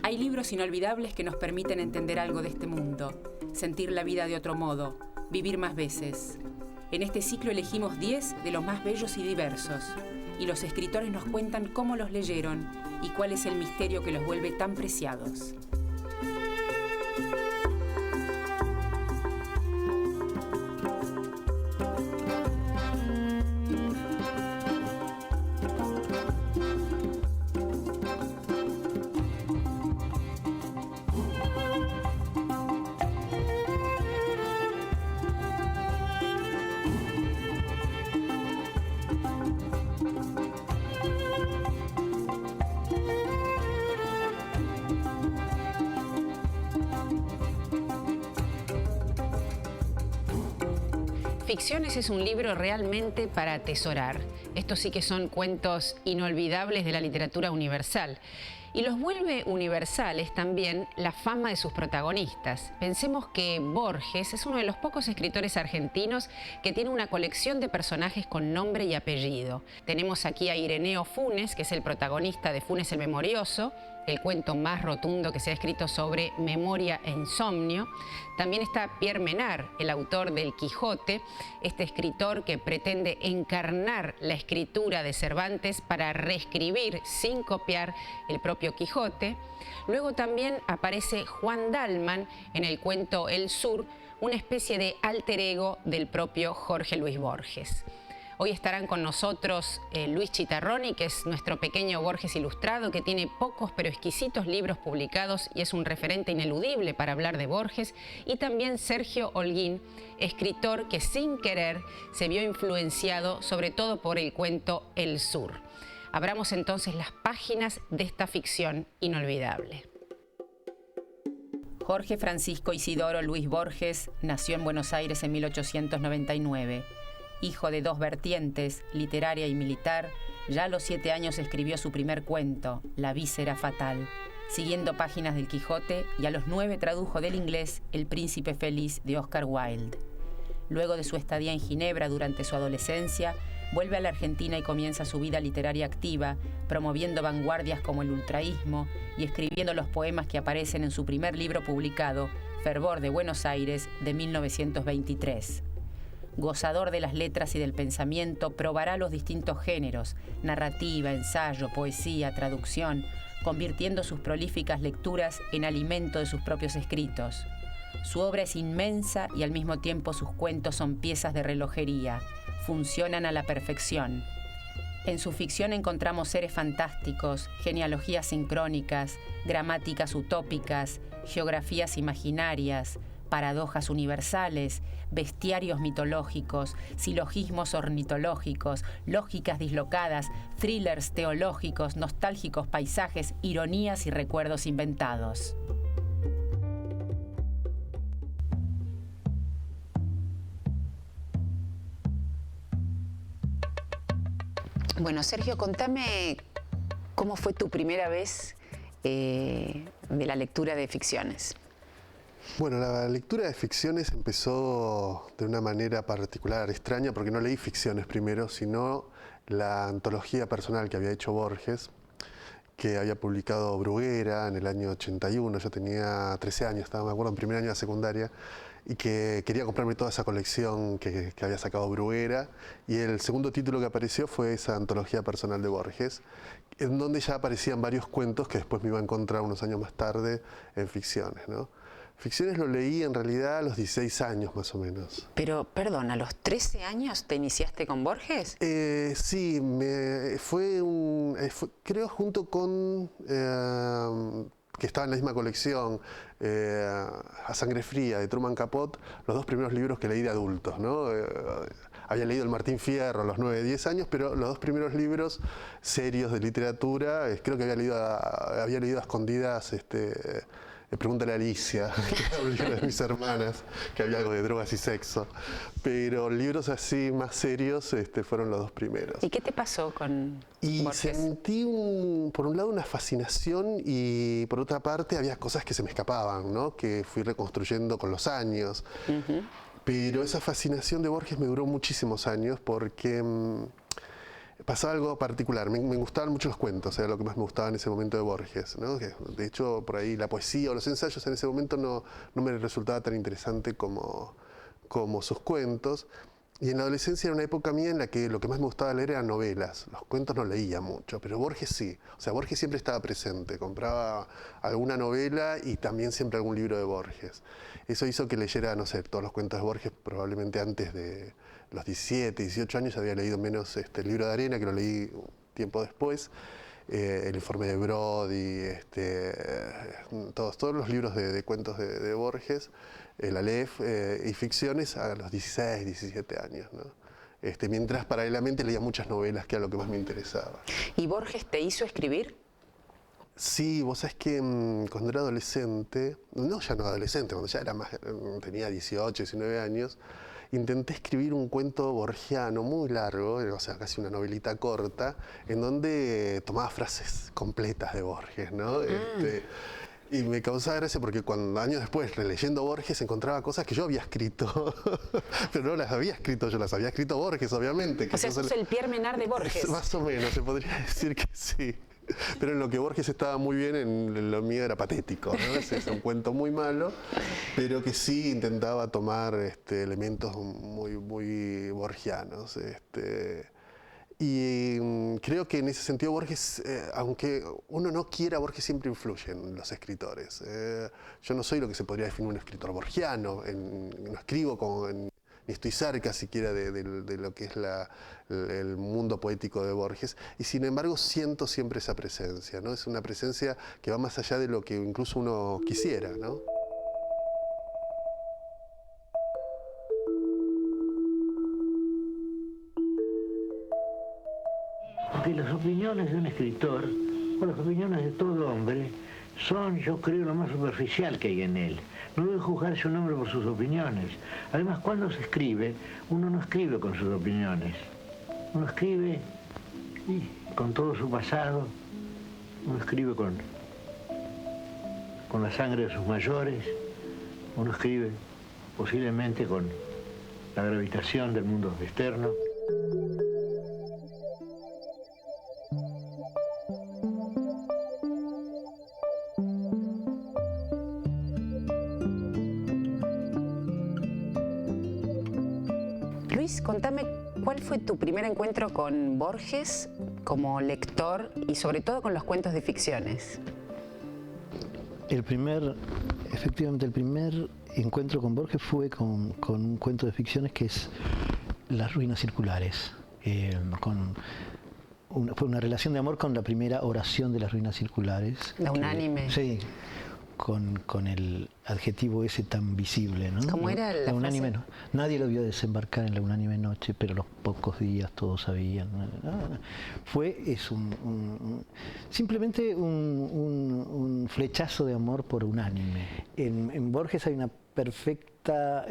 Hay libros inolvidables que nos permiten entender algo de este mundo, sentir la vida de otro modo, vivir más veces. En este ciclo elegimos 10 de los más bellos y diversos, y los escritores nos cuentan cómo los leyeron y cuál es el misterio que los vuelve tan preciados. Ficciones es un libro realmente para atesorar. Estos sí que son cuentos inolvidables de la literatura universal. Y los vuelve universales también la fama de sus protagonistas. Pensemos que Borges es uno de los pocos escritores argentinos que tiene una colección de personajes con nombre y apellido. Tenemos aquí a Ireneo Funes, que es el protagonista de Funes el Memorioso, el cuento más rotundo que se ha escrito sobre memoria e insomnio. También está Pierre Menard, el autor del Quijote, este escritor que pretende encarnar la escritura de Cervantes para reescribir sin copiar el propio Quijote. Luego también aparece Juan Dalman en el cuento El Sur, una especie de alter ego del propio Jorge Luis Borges. Hoy estarán con nosotros Luis Chitarroni, que es nuestro pequeño Borges ilustrado, que tiene pocos pero exquisitos libros publicados y es un referente ineludible para hablar de Borges, y también Sergio Holguín, escritor que sin querer se vio influenciado sobre todo por el cuento El Sur. Abramos entonces las páginas de esta ficción inolvidable. Jorge Francisco Isidoro Luis Borges nació en Buenos Aires en 1899. Hijo de dos vertientes, literaria y militar, ya a los 7 años escribió su primer cuento, La víscera fatal, siguiendo páginas del Quijote, y a los 9 tradujo del inglés El príncipe feliz de Oscar Wilde. Luego de su estadía en Ginebra durante su adolescencia, vuelve a la Argentina y comienza su vida literaria activa, promoviendo vanguardias como el ultraísmo y escribiendo los poemas que aparecen en su primer libro publicado, Fervor de Buenos Aires, de 1923. Gozador de las letras y del pensamiento, probará los distintos géneros, narrativa, ensayo, poesía, traducción, convirtiendo sus prolíficas lecturas en alimento de sus propios escritos. Su obra es inmensa y al mismo tiempo sus cuentos son piezas de relojería, funcionan a la perfección. En su ficción encontramos seres fantásticos, genealogías sincrónicas, gramáticas utópicas, geografías imaginarias, paradojas universales, bestiarios mitológicos, silogismos ornitológicos, lógicas dislocadas, thrillers teológicos, nostálgicos paisajes, ironías y recuerdos inventados. Bueno, Sergio, contame cómo fue tu primera vez de la lectura de ficciones. Bueno, la lectura de ficciones empezó de una manera particular, extraña, porque no leí ficciones primero, sino la antología personal que había hecho Borges, que había publicado Bruguera en el año 81, yo tenía 13 años, estaba, me acuerdo, en primer año de secundaria, y que quería comprarme toda esa colección que había sacado Bruguera, y el segundo título que apareció fue esa antología personal de Borges, en donde ya aparecían varios cuentos que después me iba a encontrar unos años más tarde en ficciones, ¿no? Ficciones lo leí en realidad a los 16 años más o menos. Pero, perdón, ¿a los 13 años te iniciaste con Borges? Sí, creo junto con, que estaba en la misma colección, A Sangre Fría, de Truman Capote, los 2 primeros libros que leí de adultos, ¿no? Había leído el Martín Fierro a los 9, 10 años, pero los 2 primeros libros serios de literatura, creo que había leído a escondidas, Pregúntale a Alicia, que era un libro de mis hermanas, que había algo de drogas y sexo. Pero libros así más serios fueron los 2 primeros. ¿Y qué te pasó con Borges? Sentí, por un lado, una fascinación y por otra parte había cosas que se me escapaban, ¿no? Que fui reconstruyendo con los años. Pero esa fascinación de Borges me duró muchísimos años porque pasaba algo particular. Me gustaban mucho los cuentos, era lo que más me gustaba en ese momento de Borges, ¿no? Que, de hecho, por ahí la poesía o los ensayos en ese momento no me resultaba tan interesante como sus cuentos. Y en la adolescencia era una época mía en la que lo que más me gustaba leer eran novelas. Los cuentos no leía mucho, pero Borges sí. O sea, Borges siempre estaba presente. Compraba alguna novela y también siempre algún libro de Borges. Eso hizo que leyera, no sé, todos los cuentos de Borges probablemente antes de los 17, 18 años. Había leído menos el libro de Arena, que lo leí tiempo después. El informe de Brody, todos los libros de cuentos de Borges, el Aleph y ficciones a los 16, 17 años, ¿no? Mientras paralelamente leía muchas novelas, que era lo que más me interesaba. ¿Y Borges te hizo escribir? Sí, vos sabés que cuando era adolescente, ya no adolescente, cuando ya tenía 18, 19 años, intenté escribir un cuento borgiano muy largo, o sea, casi una novelita corta, en donde tomaba frases completas de Borges, ¿no? Y me causaba gracia porque años después, releyendo Borges, encontraba cosas que yo había escrito, pero no las había escrito yo, las había escrito Borges, obviamente. O sea, sos el Pierre Menard de Borges. Más o menos, se podría decir que sí. Pero en lo que Borges estaba muy bien, en lo mío era patético, ¿no? Es un cuento muy malo, pero que sí intentaba tomar elementos muy, muy borgianos. Y creo que en ese sentido Borges, aunque uno no quiera, Borges siempre influye en los escritores. Yo no soy lo que se podría definir un escritor borgiano, no escribo ni estoy cerca siquiera de lo que es el mundo poético de Borges, y sin embargo siento siempre esa presencia, ¿no? Es una presencia que va más allá de lo que incluso uno quisiera, ¿no? Porque las opiniones de un escritor, o las opiniones de todo hombre, son, yo creo, lo más superficial que hay en él. No debe juzgarse un hombre por sus opiniones. Además, cuando se escribe, uno no escribe con sus opiniones. Uno escribe con todo su pasado, uno escribe con la sangre de sus mayores, uno escribe posiblemente con la gravitación del mundo externo. Luis, contame, ¿cuál fue tu primer encuentro con Borges como lector y sobre todo con los cuentos de ficciones? Efectivamente, el primer encuentro con Borges fue con un cuento de ficciones que es Las ruinas circulares. Fue una relación de amor con la primera oración de Las ruinas circulares. La unánime. Sí, con el adjetivo ese tan visible, ¿no? ¿Cómo era la unánime? frase? No. Nadie lo vio desembarcar en la unánime noche, pero a los pocos días todos sabían. Simplemente un flechazo de amor por unánime. En Borges hay una perfecta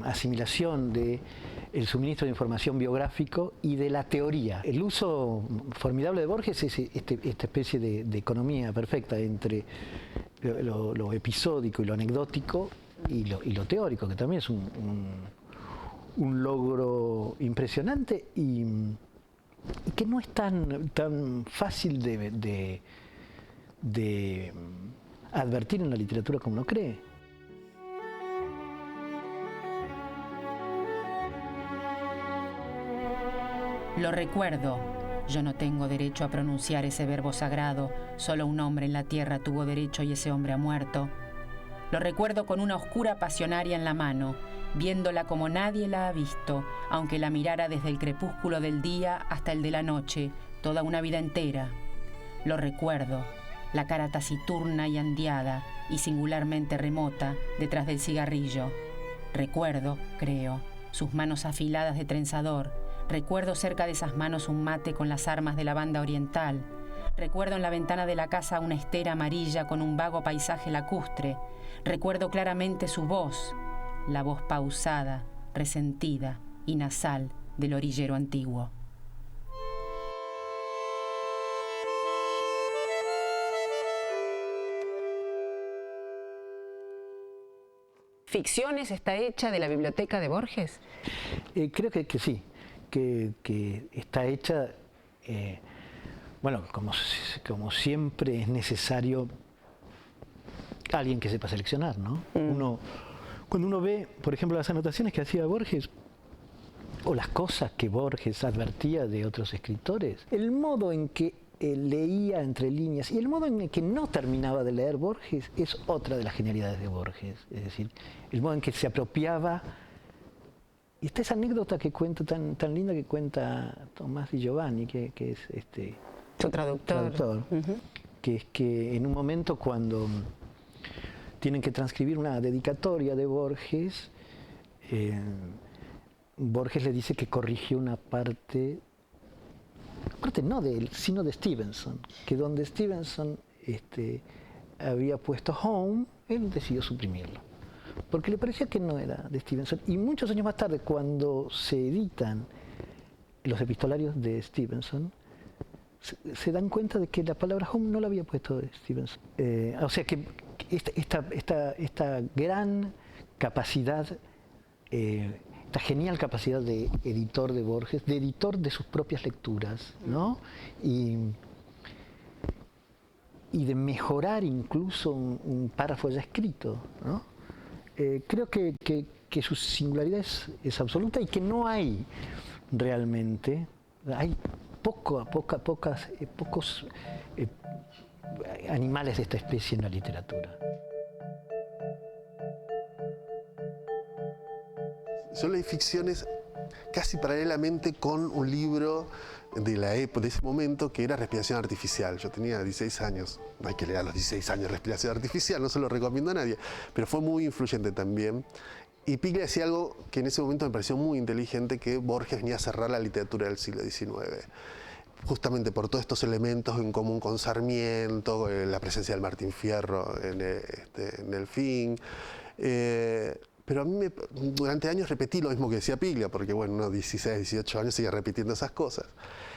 asimilación de el suministro de información biográfico y de la teoría. El uso formidable de Borges es esta especie de economía perfecta entre lo episódico y lo anecdótico y lo teórico, que también es un logro impresionante y que no es tan fácil de advertir en la literatura como uno cree. Lo recuerdo. Yo no tengo derecho a pronunciar ese verbo sagrado. Solo un hombre en la tierra tuvo derecho y ese hombre ha muerto. Lo recuerdo con una oscura pasionaria en la mano, viéndola como nadie la ha visto, aunque la mirara desde el crepúsculo del día hasta el de la noche, toda una vida entera. Lo recuerdo, la cara taciturna y andiada y singularmente remota detrás del cigarrillo. Recuerdo, creo, sus manos afiladas de trenzador. Recuerdo cerca de esas manos un mate con las armas de la banda oriental. Recuerdo en la ventana de la casa una estera amarilla con un vago paisaje lacustre. Recuerdo claramente su voz, la voz pausada, resentida y nasal del orillero antiguo. ¿Ficciones está hecha de la biblioteca de Borges? Creo que sí. Que está hecha bueno, como siempre es necesario alguien que sepa seleccionar, ¿no? Cuando uno ve, por ejemplo, las anotaciones que hacía Borges, o las cosas que Borges advertía de otros escritores, el modo en que leía entre líneas y el modo en el que no terminaba de leer Borges es otra de las genialidades de Borges. Es decir, el modo en que se apropiaba. Y está esa anécdota que cuenta, tan linda que cuenta Tomás Di Giovanni, que es su traductor. Que es que en un momento cuando tienen que transcribir una dedicatoria de Borges, Borges le dice que corrigió una parte no de él, sino de Stevenson, que donde Stevenson había puesto home, él decidió suprimirlo, porque le parecía que no era de Stevenson. Y muchos años más tarde, cuando se editan los epistolarios de Stevenson, se dan cuenta de que la palabra home no la había puesto Stevenson. O sea que esta gran capacidad, esta genial capacidad de editor de Borges, de editor de sus propias lecturas, ¿no? Y de mejorar incluso un párrafo ya escrito, ¿no? Creo que su singularidad es absoluta y que no hay realmente, hay pocos animales de esta especie en la literatura. Yo leí ficciones casi paralelamente con un libro de ese momento que era Respiración Artificial. Yo tenía 16 años, no hay que leer a los 16 años Respiración Artificial, no se lo recomiendo a nadie, pero fue muy influyente también. Y Piglia decía algo que en ese momento me pareció muy inteligente, que Borges venía a cerrar la literatura del siglo XIX. Justamente por todos estos elementos en común con Sarmiento, la presencia del Martín Fierro en el fin. Pero a mí durante años repetí lo mismo que decía Piglia, porque bueno, unos 16, 18 años sigue repitiendo esas cosas.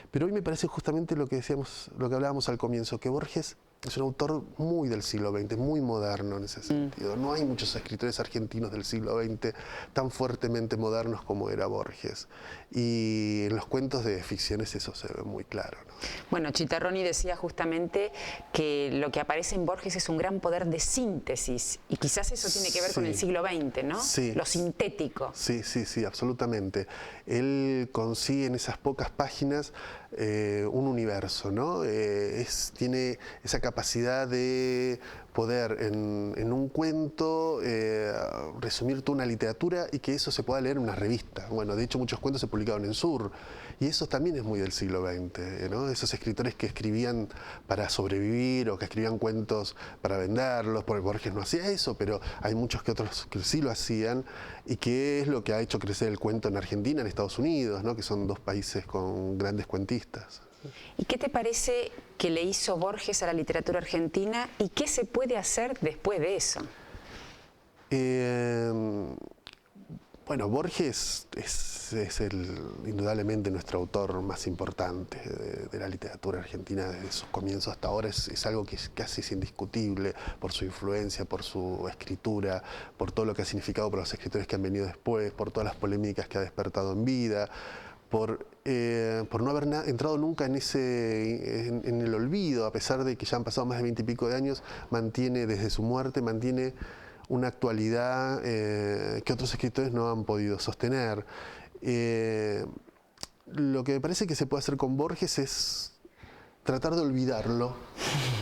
Pero hoy me parece justamente lo que decíamos, lo que hablábamos al comienzo, que Borges es un autor muy del siglo XX, muy moderno en ese sentido. No hay muchos escritores argentinos del siglo XX tan fuertemente modernos como era Borges. Y en los cuentos de ficciones eso se ve muy claro, ¿no? Bueno, Chitarroni decía justamente que lo que aparece en Borges es un gran poder de síntesis, y quizás eso tiene que ver con el siglo XX, ¿no? Sí. Lo sintético. Sí, absolutamente. Él consigue en esas pocas páginas un universo, ¿no? Tiene esa capacidad de poder en un cuento resumir toda una literatura y que eso se pueda leer en una revista. Bueno, de hecho muchos cuentos se publicaron en Sur, y eso también es muy del siglo XX, ¿no? Esos escritores que escribían para sobrevivir o que escribían cuentos para venderlos, porque Borges no hacía eso, pero hay muchos que otros que sí lo hacían, y que es lo que ha hecho crecer el cuento en Argentina, en Estados Unidos, ¿no? Que son dos países con grandes cuentistas. ¿Y qué te parece que le hizo Borges a la literatura argentina y qué se puede hacer después de eso? Bueno, Borges es indudablemente nuestro autor más importante de la literatura argentina desde sus comienzos hasta ahora. Es algo que casi es indiscutible por su influencia, por su escritura, por todo lo que ha significado para los escritores que han venido después, por todas las polémicas que ha despertado en vida, por no haber entrado nunca en el olvido, a pesar de que ya han pasado más de 20 y pico de años, desde su muerte, mantiene una actualidad que otros escritores no han podido sostener. Lo que me parece que se puede hacer con Borges es tratar de olvidarlo,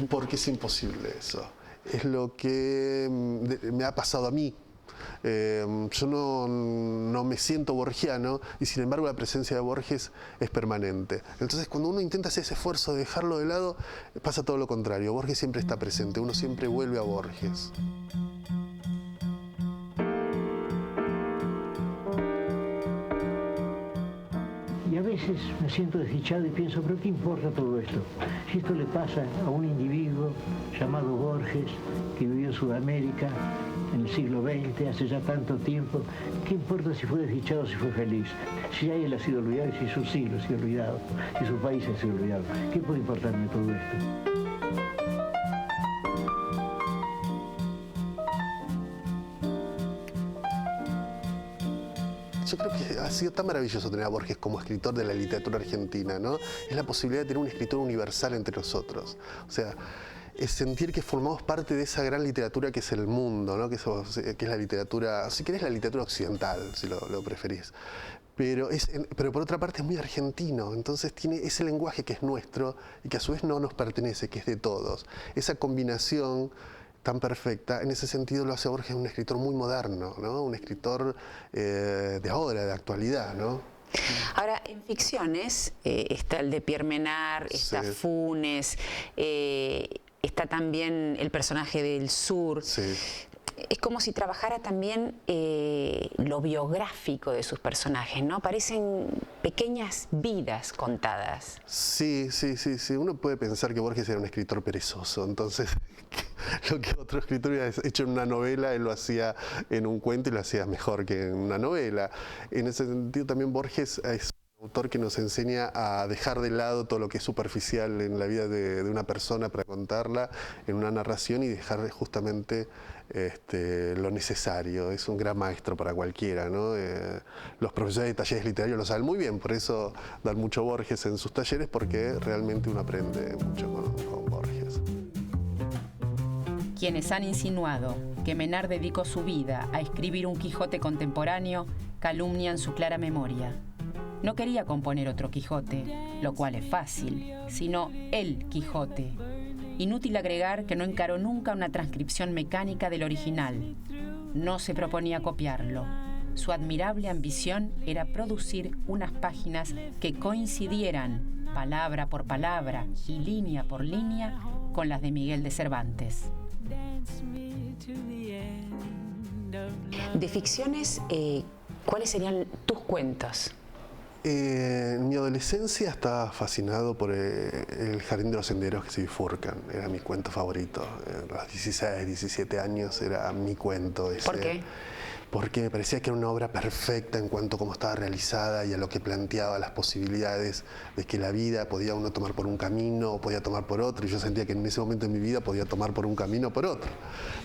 porque es imposible eso. Es lo que me ha pasado a mí. Yo no me siento borgiano, y sin embargo la presencia de Borges es permanente. Entonces cuando uno intenta hacer ese esfuerzo de dejarlo de lado, pasa todo lo contrario. Borges siempre está presente, uno siempre vuelve a Borges. Y a veces me siento desdichado y pienso, ¿pero qué importa todo esto? Si esto le pasa a un individuo llamado Borges, que vivió en Sudamérica en el siglo XX, hace ya tanto tiempo, ¿qué importa si fue desdichado o si fue feliz? Si a él ha sido olvidado y si su siglo ha sido olvidado, si su país ha sido olvidado, ¿qué puede importarme todo esto? yo creo que ha sido tan maravilloso tener a Borges como escritor de la literatura argentina, ¿no? Es la posibilidad de tener un escritor universal entre nosotros. O sea, es sentir que formamos parte de esa gran literatura que es el mundo, ¿no? Que es la literatura, si querés, la literatura occidental, si lo preferís. Pero por otra parte es muy argentino, entonces tiene ese lenguaje que es nuestro y que a su vez no nos pertenece, que es de todos. Esa combinación tan perfecta, en ese sentido lo hace Borges un escritor muy moderno, ¿no? Un escritor de ahora, de actualidad, ¿no? Ahora, en ficciones está el de Pierre Menard, está Funes, está también el personaje del Sur. Sí. Es como si trabajara también lo biográfico de sus personajes, ¿no? Parecen pequeñas vidas contadas. Sí. Uno puede pensar que Borges era un escritor perezoso, entonces lo que otro escritor hubiera hecho en una novela, él lo hacía en un cuento y lo hacía mejor que en una novela. En ese sentido también Borges es un autor que nos enseña a dejar de lado todo lo que es superficial en la vida de una persona para contarla en una narración y dejar justamente lo necesario. Es un gran maestro para cualquiera, ¿no? Los profesores de talleres literarios lo saben muy bien, por eso dan mucho Borges en sus talleres, porque realmente uno aprende mucho con Borges. Quienes han insinuado que Menard dedicó su vida a escribir un Quijote contemporáneo calumnian su clara memoria. No quería componer otro Quijote, lo cual es fácil, sino el Quijote. Inútil agregar que no encaró nunca una transcripción mecánica del original. No se proponía copiarlo. Su admirable ambición era producir unas páginas que coincidieran, palabra por palabra y línea por línea, con las de Miguel de Cervantes. De ficciones, ¿cuáles serían tus cuentos? En mi adolescencia estaba fascinado por El jardín de los senderos que se bifurcan. Era mi cuento favorito. A los 16, 17 años era mi cuento ese. ¿Por qué? Porque me parecía que era una obra perfecta en cuanto a cómo estaba realizada y a lo que planteaba, las posibilidades de que la vida podía uno tomar por un camino o podía tomar por otro, y yo sentía que en ese momento de mi vida podía tomar por un camino o por otro.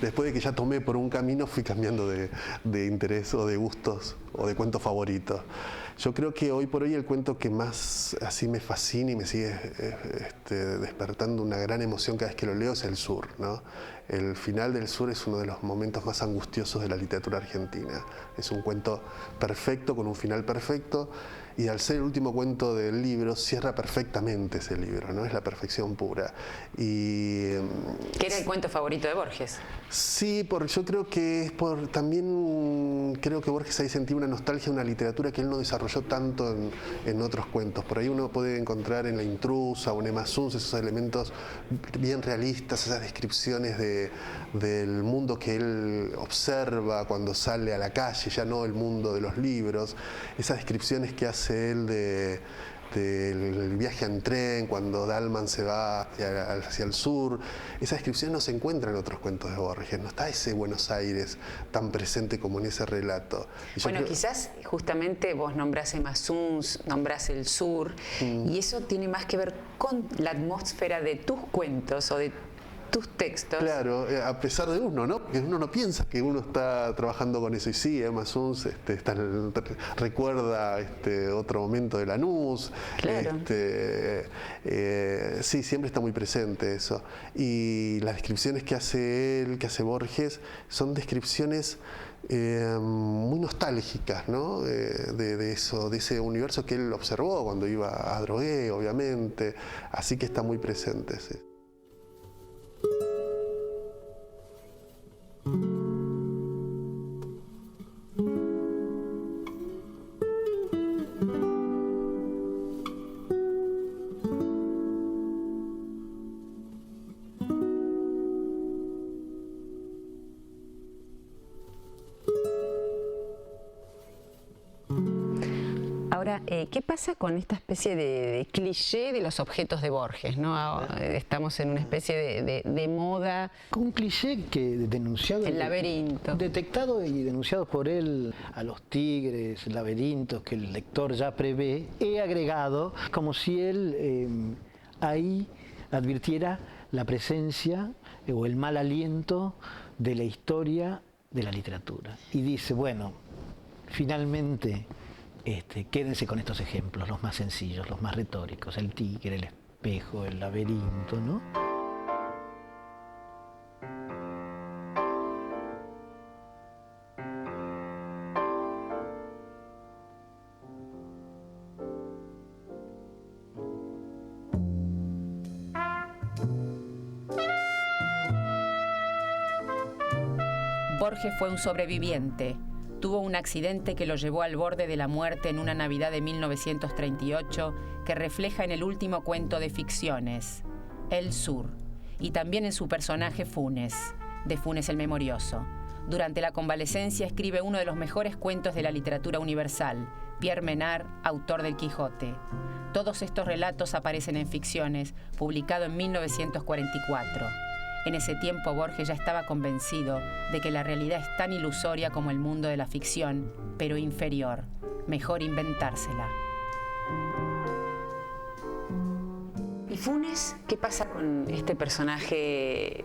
Después de que ya tomé por un camino, fui cambiando de interés o de gustos o de cuentos favoritos. Yo creo que hoy por hoy el cuento que más así me fascina y me sigue despertando una gran emoción cada vez que lo leo es El Sur, ¿no? El final del Sur es uno de los momentos más angustiosos de la literatura argentina. Es un cuento perfecto, con un final perfecto, y al ser el último cuento del libro, cierra perfectamente ese libro, ¿no? Es la perfección pura. ¿Qué era el cuento favorito de Borges? Sí, yo creo que es también creo que Borges ahí sentía una nostalgia, una literatura que él no desarrolló tanto en otros cuentos. Por ahí uno puede encontrar en La intrusa o en Emma Suns esos elementos bien realistas, esas descripciones del mundo que él observa cuando sale a la calle, ya no el mundo de los libros, esas descripciones que hace él del viaje en tren, cuando Dalman se va hacia el sur. Esa descripción no se encuentra en otros cuentos de Borges, no está ese Buenos Aires tan presente como en ese relato. Bueno, quizás justamente vos nombrás Emma Suns, nombrás el sur, y eso tiene más que ver con la atmósfera de tus cuentos o de tus textos. Claro, a pesar de uno, ¿no? Porque uno no piensa que uno está trabajando con eso. Y sí, Emma Suns recuerda otro momento de Lanús. Claro. Sí, siempre está muy presente eso. Y las descripciones que hace él, que hace Borges, son descripciones muy nostálgicas, ¿no? De ese universo que él observó cuando iba a Drogué, obviamente. Así que está muy presente, sí. Ahora, ¿qué pasa con esta especie de cliché de los objetos de Borges, ¿no? Estamos en una especie de moda. Un cliché que denunciado... El laberinto. Detectado y denunciado por él a los tigres, laberintos que el lector ya prevé, he agregado como si él ahí advirtiera la presencia o el mal aliento de la historia de la literatura. Y dice, bueno, finalmente, quédense con estos ejemplos, los más sencillos, los más retóricos, el tigre, el espejo, el laberinto, ¿no? Borges fue un sobreviviente. Tuvo un accidente que lo llevó al borde de la muerte en una Navidad de 1938 que refleja en el último cuento de ficciones, El Sur, y también en su personaje Funes, de Funes el Memorioso. Durante la convalecencia escribe uno de los mejores cuentos de la literatura universal, Pierre Menard, autor del Quijote. Todos estos relatos aparecen en Ficciones, publicado en 1944. En ese tiempo Borges ya estaba convencido de que la realidad es tan ilusoria como el mundo de la ficción, pero inferior. Mejor inventársela. ¿Y Funes? ¿Qué pasa con este personaje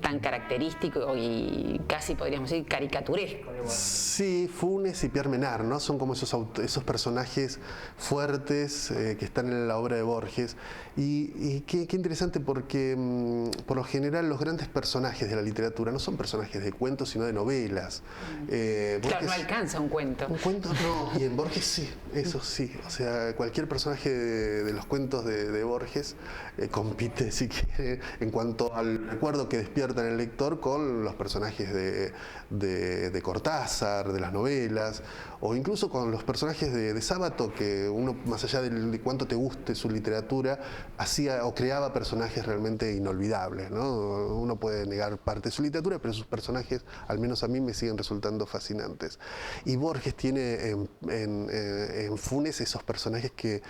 tan característico y casi podríamos decir caricaturesco de Borges? Sí, Funes y Pierre Menard, ¿no? Son como esos personajes fuertes que están en la obra de Borges. Y qué interesante porque por lo general los grandes personajes de la literatura no son personajes de cuentos, sino de novelas. Claro, Borges, no alcanza un cuento. Un cuento no, y en Borges sí, eso sí. O sea, cualquier personaje de los cuentos de Borges compite, si quiere, en cuanto al recuerdo que despierta en el lector con los personajes de Cortázar, de las novelas, o incluso con los personajes de Sábato, que uno, más allá de cuánto te guste su literatura, hacía o creaba personajes realmente inolvidables, ¿no? Uno puede negar parte de su literatura, pero sus personajes, al menos a mí, me siguen resultando fascinantes. Y Borges tiene en Funes esos personajes que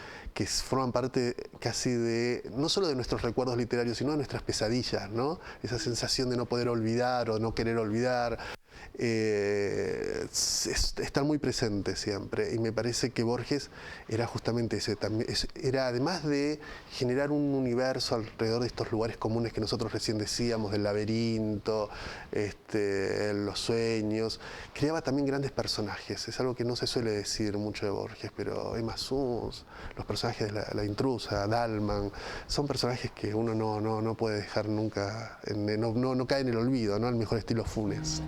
forman parte casi de, no solo de nuestros recuerdos literarios, sino de nuestras pesadillas, ¿no? Esa sensación de no poder olvidar o no querer olvidar. Están muy presentes siempre, y me parece que Borges era justamente ese, era, además de generar un universo alrededor de estos lugares comunes que nosotros recién decíamos, del laberinto, los sueños, creaba también grandes personajes. Es algo que no se suele decir mucho de Borges, pero Emma Suns, los personajes de la intrusa, Dalman, son personajes que uno no puede dejar nunca, no cae en el olvido, ¿no? Al mejor estilo Funes.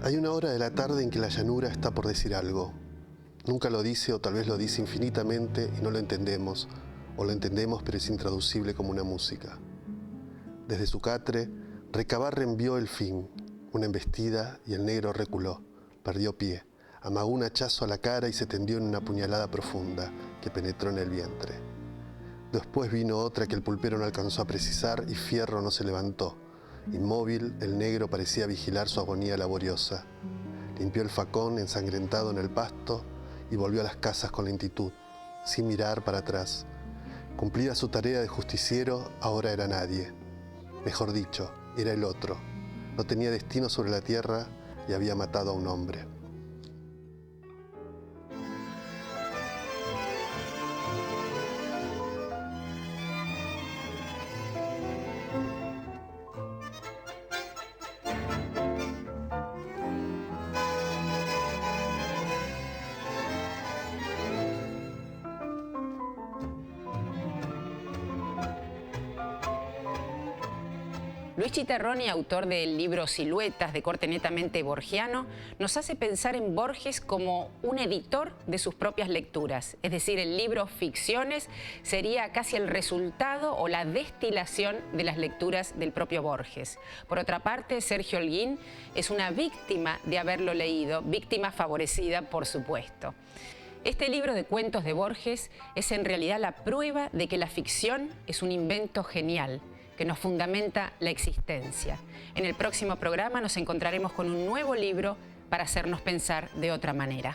Hay una hora de la tarde en que la llanura está por decir algo. Nunca lo dice, o tal vez lo dice infinitamente y no lo entendemos, o lo entendemos pero es intraducible como una música. Desde su catre, Recabarre envió el fin, una embestida, y el negro reculó, perdió pie, amagó un hachazo a la cara y se tendió en una puñalada profunda que penetró en el vientre. Después vino otra que el pulpero no alcanzó a precisar y Fierro no se levantó. Inmóvil, el negro parecía vigilar su agonía laboriosa. Limpió el facón ensangrentado en el pasto y volvió a las casas con lentitud, sin mirar para atrás. Cumplida su tarea de justiciero, ahora era nadie. Mejor dicho, era el otro. No tenía destino sobre la tierra y había matado a un hombre. Luis Chitarroni, autor del libro Siluetas, de corte netamente borgiano, nos hace pensar en Borges como un editor de sus propias lecturas. Es decir, el libro Ficciones sería casi el resultado o la destilación de las lecturas del propio Borges. Por otra parte, Sergio Holguín es una víctima de haberlo leído, víctima favorecida, por supuesto. Este libro de cuentos de Borges es en realidad la prueba de que la ficción es un invento genial, que nos fundamenta la existencia. En el próximo programa nos encontraremos con un nuevo libro para hacernos pensar de otra manera.